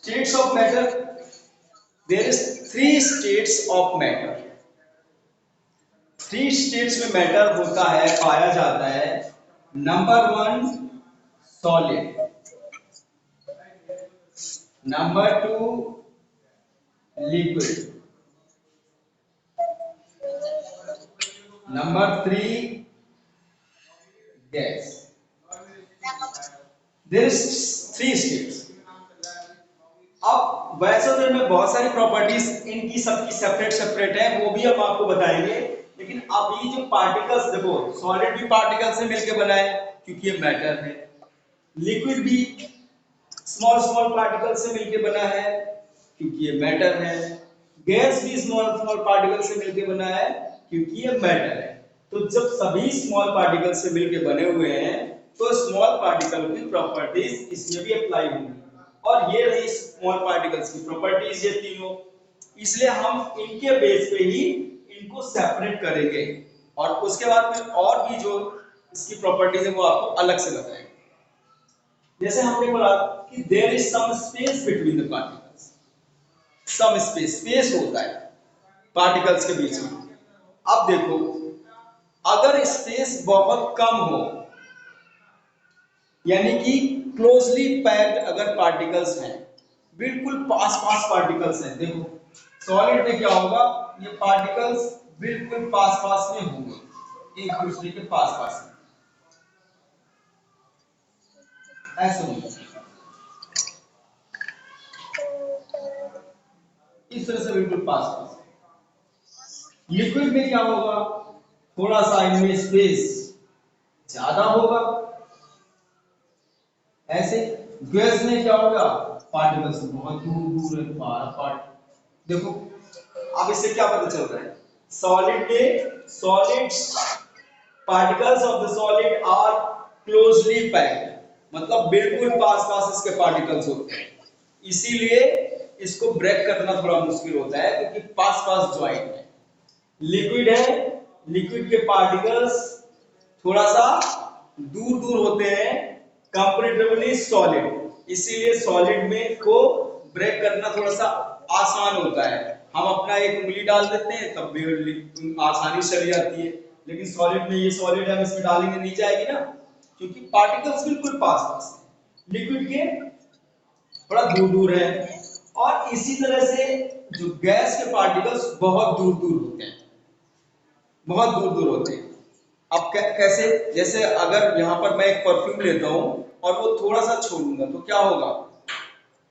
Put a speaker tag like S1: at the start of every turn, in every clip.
S1: States of matter. There is three states of matter. Three states में matter होता है, पाया जाता है. Number one solid, number two liquid, number three gas. There is three states. अब वैसे तो इनमें बहुत सारी प्रॉपर्टीज इनकी सबकी सेपरेट सेपरेट है, वो भी हम आपको बताएंगे. लेकिन अभी जो पार्टिकल्स देखो, सॉलिड भी पार्टिकल से मिलकर बना है क्योंकि ये मैटर है. लिक्विड भी स्मॉल स्मॉल पार्टिकल से मिलकर बना है क्योंकि ये मैटर है. गैस भी स्मॉल स्मॉल पार्टिकल से मिलकर बना है क्योंकि ये मैटर है. तो जब सभी स्मॉल पार्टिकल से मिलकर बने हुए हैं तो स्मॉल पार्टिकल की प्रॉपर्टीज इसमें भी अप्लाई होंगी. और ये रही स्मॉल पार्टिकल्स की प्रॉपर्टीज, ये तीनों. इसलिए हम इनके बेस पे ही इनको सेपरेट करेंगे और उसके बाद में और भी जो इसकी प्रॉपर्टीज है वो आपको अलग से बताएंगे. जैसे हमने बोला कि there is some space between the particles. Some space होता है पार्टिकल्स के बीच में. अब देखो, अगर स्पेस बहुत कम हो, यानी कि क्लोजली पैक्ड अगर पार्टिकल्स हैं, बिल्कुल पास पास पार्टिकल्स हैं. देखो सॉलिड में क्या होगा, ये पार्टिकल्स बिल्कुल पास पास में होंगे, एक दूसरे के पास पास में, ऐसे होंगे, इस तरह से बिल्कुल पास पास. लिक्विड में क्या होगा, थोड़ा सा इनमें स्पेस ज्यादा होगा, ऐसे. गैस में क्या होगा, पार्टिकल्स बहुत दूर दूर है, फार अपार्ट. देखो अब इससे क्या पता चल रहा है, सॉलिड में solids particles of the solid are closely packed, मतलब बिल्कुल पास पास इसके पार्टिकल्स होते हैं. इसीलिए इसको ब्रेक करना थोड़ा मुश्किल होता है क्योंकि पास पास ज्वाइंट है. लिक्विड है, लिक्विड के पार्टिकल्स थोड़ा सा दूर दूर होते हैं कंपैरेटिवली सॉलिड. इसीलिए सॉलिड में को ब्रेक करना थोड़ा सा आसान होता है. हम अपना एक उंगली डाल देते हैं तब भी आसानी से चली जाती है. लेकिन सॉलिड में, ये सॉलिड हम इसमें डालेंगे नहीं जाएगी ना, क्योंकि पार्टिकल्स बिल्कुल पास पास है, लिक्विड के थोड़ा दूर दूर है. और इसी तरह से जो गैस के पार्टिकल्स बहुत दूर दूर होते हैं, बहुत दूर दूर होते हैं. अब कैसे, जैसे अगर यहाँ पर मैं एक परफ्यूम लेता हूँ और वो थोड़ा सा छोड़ूंगा तो क्या होगा,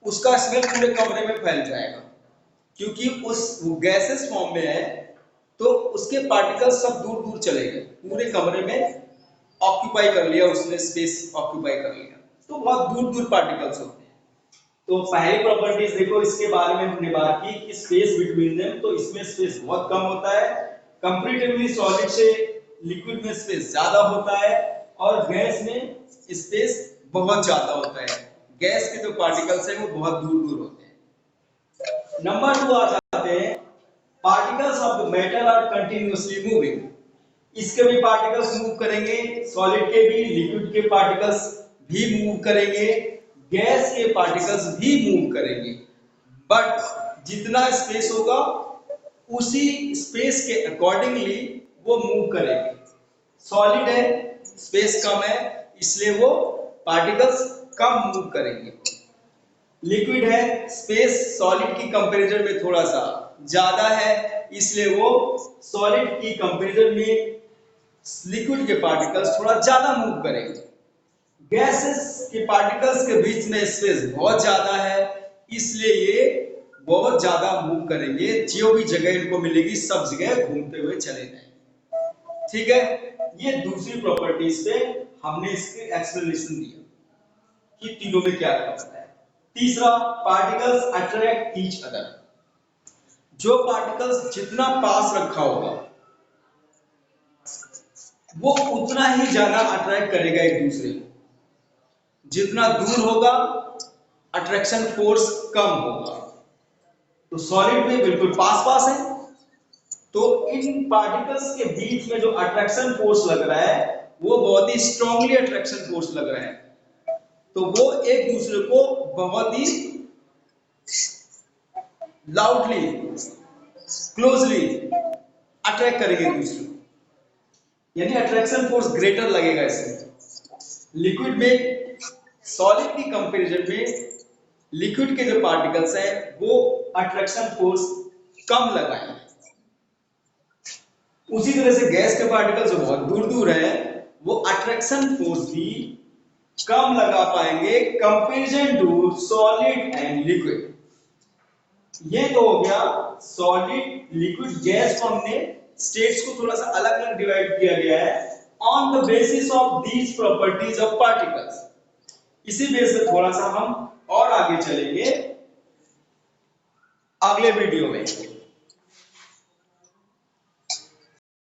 S1: उसका स्मेल पूरे कमरे में फैल जाएगा क्योंकि वो गैसेस फॉर्म में है, तो उसके पार्टिकल्स सब दूर दूर चले गए, पूरे कमरे में ऑक्यूपाई कर लिया, उसने स्पेस ऑक्यूपाई कर लिया, तो बहुत दूर दूर पार्टिकल्स होते हैं. तो पहली प्रॉपर्टीज देखो, इसके बारे में हमने बात की कि स्पेस बिटवीन देम, तो इसमें स्पेस बहुत कम होता है. कंपैरेटिवली सॉलिड से लिक्विड में स्पेस ज्यादा होता है और गैस में स्पेस बहुत ज्यादा होता है. गैस के जो पार्टिकल्स हैं वो बहुत दूर दूर होते हैं. नंबर 2 आ जाते हैं, particles of the metal are continuously moving. इसके भी पार्टिकल्स मूव करेंगे, सॉलिड के भी, लिक्विड के पार्टिकल्स भी मूव करेंगे, गैस के पार्टिकल्स भी मूव करेंगे. बट जितना स्पेस होगा उसी स्पेस के अकॉर्डिंगली वो मूव करेंगे. सॉलिड है, स्पेस कम है, इसलिए वो पार्टिकल्स कम मूव करेंगे. लिक्विड है, स्पेस सॉलिड की कंपैरिजन में थोड़ा सा ज्यादा है, इसलिए वो सॉलिड की कंपैरिजन में लिक्विड के पार्टिकल्स थोड़ा ज्यादा मूव करेंगे. गैसेस के पार्टिकल्स के बीच में स्पेस बहुत ज्यादा है, इसलिए ये बहुत ज्यादा मूव करेंगे. जो भी जगह इनको मिलेगी सब जगह घूमते हुए चले जाएंगे. ठीक है, ये दूसरी प्रॉपर्टीज पे हमने इसके एक्सप्लेनेशन दिया कि तीनों में क्या होता है. तीसरा, पार्टिकल्स अट्रैक्ट ईच अदर. जो पार्टिकल्स जितना पास रखा होगा वो उतना ही ज्यादा अट्रैक्ट करेगा एक दूसरे को. जितना दूर होगा अट्रैक्शन फोर्स कम होगा. तो सॉलिड में बिल्कुल पास पास है, तो इन पार्टिकल्स के बीच में जो अट्रैक्शन फोर्स लग रहा है वो बहुत ही स्ट्रांगली अट्रैक्शन फोर्स लग रहा है. तो वो एक दूसरे को बहुत ही लाउडली, क्लोजली अट्रैक्ट करेंगे एक दूसरे को, यानी अट्रैक्शन फोर्स ग्रेटर लगेगा इसमें। लिक्विड में सॉलिड की कंपैरिजन में लिक्विड के जो पार्टिकल्स हैं वो अट्रैक्शन फोर्स कम लगाएंगे। उसी तरह से गैस के पार्टिकल्स जो बहुत दूर दूर है वो अट्रैक्शन फोर्स भी कम लगा पाएंगे comparison to solid and liquid. ये तो हो गया सॉलिड, लिक्विड, गैस को हमने स्टेट्स को थोड़ा सा अलग अलग डिवाइड किया गया है on the basis of these properties of particles. इसी बेस से थोड़ा सा हम और आगे चलेंगे अगले वीडियो में।